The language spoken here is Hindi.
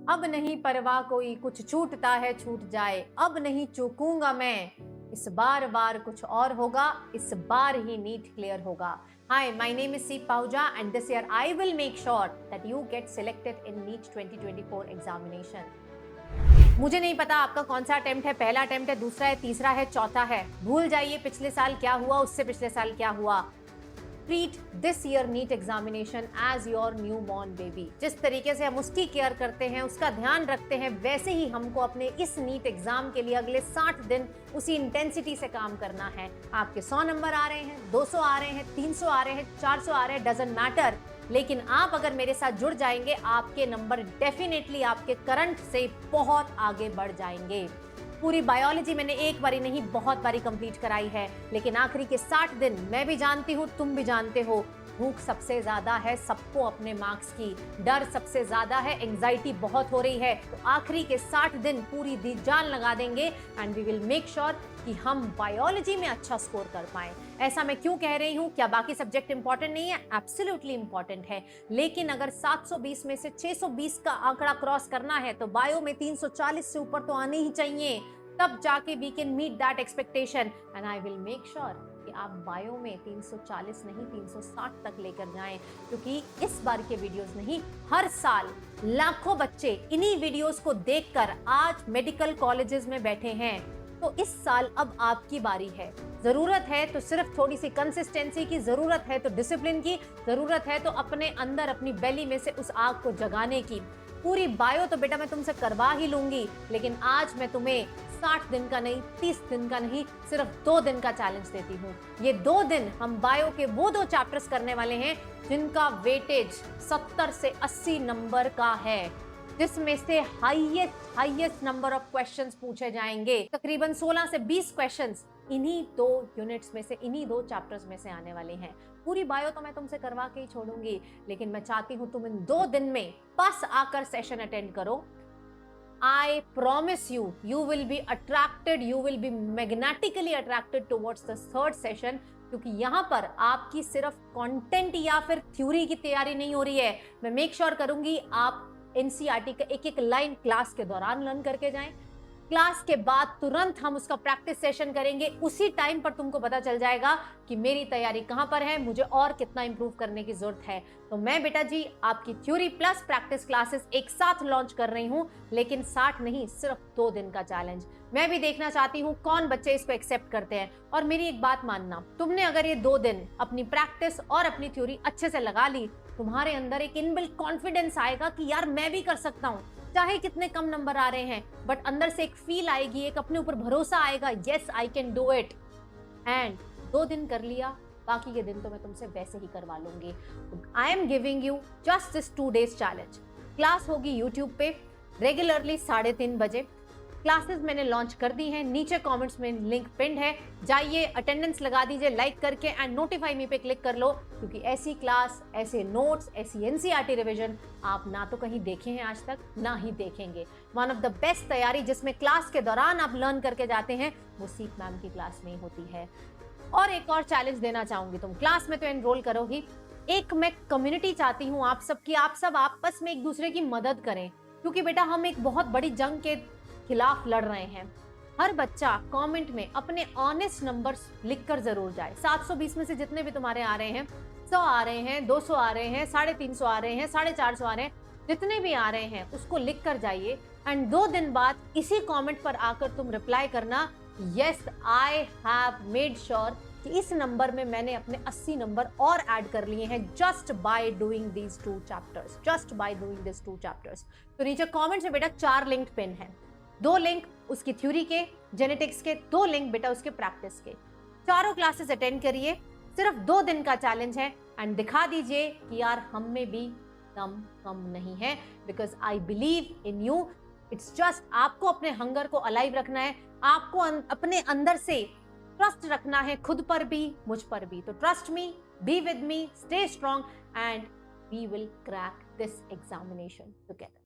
अब नहीं परवाह कोई, कुछ छूटता है छूट जाए, अब नहीं चूकूंगा मैं, इस बार कुछ और होगा, इस बार ही नीट क्लियर होगा। Hi, my name is Seep Pahuja and this year I will make sure that you get selected in NEET 2024 examination. मुझे नहीं पता आपका कौन सा अटेम्प्ट है, पहला अटेम्प्ट है, दूसरा है, तीसरा है, चौथा है। भूल जाइए पिछले साल क्या हुआ, उससे पिछले साल क्या हुआ। Treat this year NEET examination as your new born baby. जिस तरीके से हम उसकी केयर करते हैं, उसका ध्यान रखते हैं, वैसे ही हमको अपने इस नीट एग्जाम के लिए अगले 60 दिन उसी इंटेंसिटी से काम करना है। आपके 100 नंबर आ रहे हैं, 200 आ रहे हैं, 300 आ रहे हैं, 400 आ रहे हैं, डजंट मैटर। लेकिन आप अगर मेरे साथ जुड़ जाएंगे, आपके नंबर डेफिनेटली आपके करंट से बहुत आगे बढ़ जाएंगे। पूरी बायोलॉजी मैंने एक बारी नहीं बहुत बारी कंप्लीट कराई है, लेकिन आखिरी के 60 दिन मैं भी जानती हूँ, तुम भी जानते हो, भूख सबसे ज्यादा है सबको अपने मार्क्स की, डर सबसे ज्यादा है, एंजाइटी बहुत हो रही है। तो आखिरी के 60 दिन पूरी दी जान लगा देंगे and we will make sure कि हम बायोलॉजी में अच्छा स्कोर कर पाए। ऐसा मैं क्यों कह रही हूँ? क्या बाकी सब्जेक्ट इंपॉर्टेंट नहीं है? एब्सोल्युटली इंपॉर्टेंट है, लेकिन अगर 720 में से 620 का आंकड़ा क्रॉस करना है तो बायो में 340 से ऊपर तो आने ही चाहिए, तब जाके we can meet that expectation and I will make sure कि आप बायो में 340 नहीं 360 तक लेकर जाएं, क्योंकि इस बार के वीडियोस नहीं, हर साल लाखों बच्चे इन्हीं वीडियोस को देखकर आज मेडिकल कॉलेजेस में बैठे हैं। तो इस साल अब आपकी बारी है। जरूरत है तो सिर्फ थोड़ी सी कंसिस्टेंसी की, जरूरत है तो डिसिप्लिन की, जरूरत है तो अपने अंदर अपनी बेली में से उस आग को जगाने की। पूरी बायो तो बेटा मैं तुमसे करवा ही लूंगी, लेकिन आज मैं तुम्हें 60 दिन का नहीं, 30 दिन का नहीं, सिर्फ 2 दिन का चैलेंज देती हूँ। ये 2 दिन हम बायो के वो 2 चैप्टर्स करने वाले हैं जिनका वेटेज 70 से 80 नंबर का है, जिसमें से हाईएस्ट नंबर ऑफ क्वेश्चंस पूछे जाएंगे। तकरीबन 16 से 20 क्वेश्चंस इन्हीं 2 यूनिट्स में से, इन्हीं 2 चैप्टर्स में से आने वाले हैं। पूरी बायो तो मैं तुमसे करवा के ही छोड़ूंगी, लेकिन मैं चाहती हूं तुम इन 2 दिन में बस आकर सेशन अटेंड करो। I promise you, you will be attracted, you will be magnetically attracted towards the third session, क्योंकि यहाँ पर आपकी सिर्फ कंटेंट या फिर थ्योरी की तैयारी नहीं हो रही है। मैं मेक श्योर करूंगी आप एनसीईआरटी का एक एक लाइन क्लास के दौरान लर्न करके जाएं। क्लास के बाद तुरंत हम उसका प्रैक्टिस सेशन करेंगे, उसी टाइम पर तुमको पता चल जाएगा कि मेरी तैयारी कहां पर है, मुझे और कितना इंप्रूव करने की जरूरत है। तो मैं बेटा जी आपकी थ्योरी प्लस प्रैक्टिस क्लासेस एक साथ लॉन्च कर रही हूं, लेकिन 60 नहीं, सिर्फ 2 दिन का चैलेंज। मैं भी देखना चाहती हूं कौन बच्चे इसको एक्सेप्ट करते हैं। और मेरी एक बात मानना, तुमने अगर ये 2 दिन अपनी प्रैक्टिस और अपनी थ्योरी अच्छे से लगा ली, तुम्हारे अंदर एक इनबिल्ट कॉन्फिडेंस आएगा कि यार मैं भी कर सकता हूँ, चाहे कितने कम नंबर आ रहे हैं, बट अंदर से एक फील आएगी, एक अपने ऊपर भरोसा आएगा, yes I can do it. And 2 दिन कर लिया, बाकी के दिन तो मैं तुमसे वैसे ही करवा लूंगी। I am giving you just this 2 days challenge. Class होगी यूट्यूब पे रेगुलरली 3:30 बजे। क्लासेस मैंने लॉन्च कर दी हैं, नीचे कमेंट्स में लिंक पिंड है, जाइए अटेंडेंस लगा दीजिए लाइक करके एंड नोटिफाई मी पे क्लिक कर लो, क्योंकि ऐसी क्लास, ऐसे नोट्स, ऐसी एनसीईआरटी रिवीजन आप ना तो कहीं देखे हैं आज तक, ना ही देखेंगे। वन ऑफ द बेस्ट तैयारी जिसमें क्लास के दौरान आप लर्न करके जाते हैं, वो सीप मैम की क्लास में ही होती है। और एक और चैलेंज देना चाहूंगी, तुम क्लास में तो एनरोल करोगी, एक मैं कम्युनिटी चाहती हूँ आप सबकी, आप सब आपस में एक दूसरे की मदद करें, क्योंकि बेटा हम एक बहुत बड़ी जंग के खिलाफ लड़ रहे हैं। हर बच्चा कमेंट में अपने ऑनेस्ट नंबर्स लिखकर जरूर जाए। 720 में से जितने भी तुम्हारे आ रहे हैं, 100 आ रहे हैं, 200 आ रहे हैं, 350 आ रहे हैं, 450 आ रहे हैं, जितने भी आ रहे हैं उसको लिख कर जाइए एंड 2 दिन बाद इसी कमेंट पर आकर तुम रिप्लाई करना, yes I have made sure कि इस नंबर में मैंने अपने 80 नंबर और ऐड कर लिए हैं just by doing these 2 chapters, just by doing this 2 chapters. तो नीचे कमेंट्स में बेटा 4 लिंक पिन है, 2 लिंक उसकी थ्योरी के, जेनेटिक्स के, 2 लिंक बेटा उसके प्रैक्टिस के। चारों क्लासेस अटेंड करिए, सिर्फ 2 दिन का चैलेंज है एंड दिखा दीजिए कि यार हम में भी दम कम नहीं है, because I believe in you. It's just आपको अपने हंगर को अलाइव रखना है, आपको अपने अंदर से ट्रस्ट रखना है, खुद पर भी मुझ पर भी। तो trust me, be with me, stay strong and we will crack this examination together.